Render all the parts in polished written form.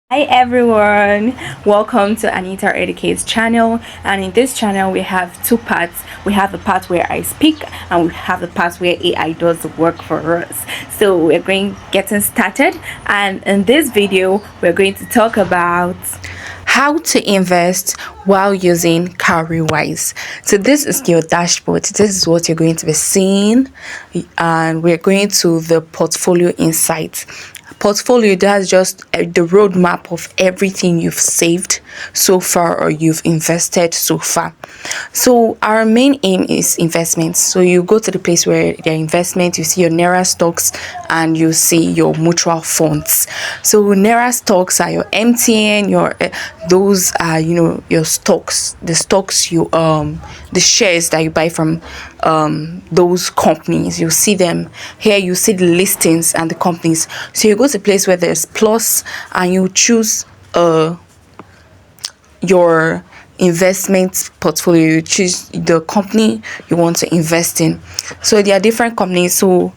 Hi everyone, welcome to Anita Educates channel. And in this channel we have two parts. We have the part where I speak and we have the part where AI does the work for us. So we're getting started, and in this video we're going to talk about how to invest while using Cowrywise. So this is your dashboard. This is what you're going to be seeing, and we're going to the portfolio insights. Portfolio, that's just the roadmap of everything you've saved so far or you've invested so far. So our main aim is investments. So you go to the place where there are investments, you see your Naira stocks and you see your mutual funds. So Naira stocks are your MTN, your those are your stocks, the stocks you the shares that you buy from those companies. You see them here, you see the listings and the companies. So you go to a place where there's plus and you choose your investment portfolio. You choose the company you want to invest in. So there are different companies. So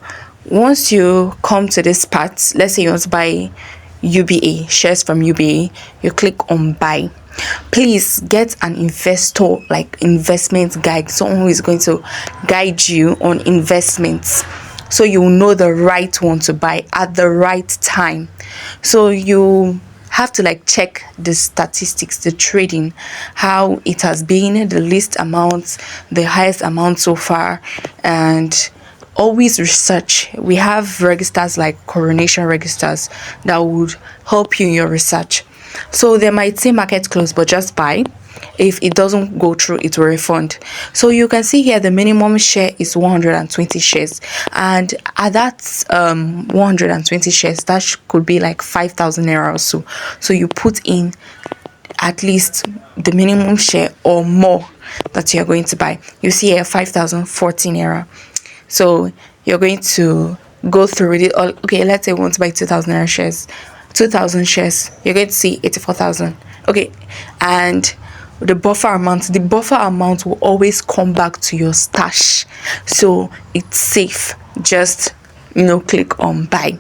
once you come to this part, let's say you want to buy UBA shares from UBA, you click on buy. Please get an investor, like investment guide, someone who is going to guide you on investments, so you know the right one to buy at the right time. So you have to check the statistics, the trading, how it has been, the least amount, the highest amount so far, and always research. We have registers like Coronation registers that would help you in your research. So they might say market close, but just buy. If it doesn't go through, it will refund. So you can see here the minimum share is 120 shares, and at that 120 shares, that could be like 5,000 naira or so. So you put in at least the minimum share or more that you're going to buy. You see here 5,014 naira. So you're going to go through it. Okay, let's say we want to buy 2,000 naira shares. 2,000 shares, you're going to see 84,000. Okay, and the buffer amount will always come back to your stash, so it's safe. Just click on buy.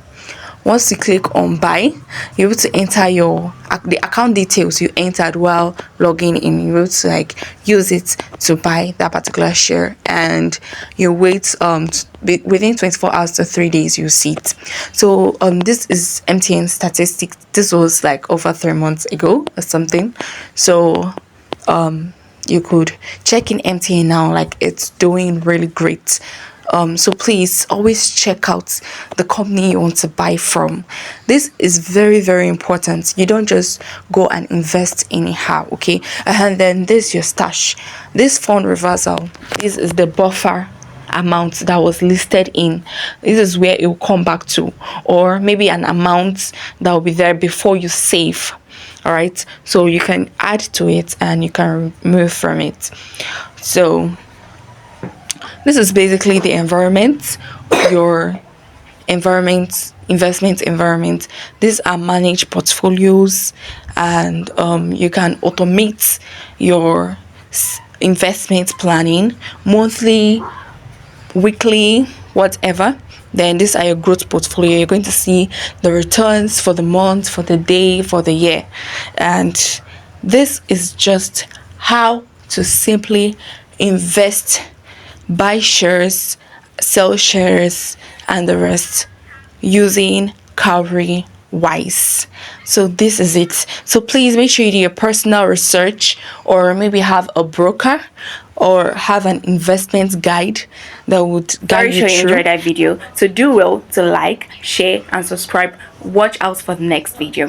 Once you click on buy, you're able to enter the account details you entered while logging in. You're able to use it to buy that particular share, and you wait within 24 hours to 3 days you see it. So this is MTN statistics. This was over 3 months ago or something. So you could check in MTN now, it's doing really great. So please always check out the company you want to buy from. This is very, very important. You don't just go and invest anyhow, okay? And then this is your stash. This fund reversal, this is the buffer amount that was listed in. This is where it will come back to, or maybe an amount that will be there before you save. All right, so you can add to it and you can remove from it. So this is basically the environment, your investment environment. These are managed portfolios, and you can automate your investment planning monthly, weekly, whatever. Then these are your growth portfolio. You're going to see the returns for the month, for the day, for the year. And this is just how to simply invest, buy shares, sell shares, and the rest using Cowrywise. So this is it. So please make sure you do your personal research, or maybe have a broker or have an investment guide that would guide you through. You enjoyed that video, so do well to like, share, and subscribe. Watch out for the next video.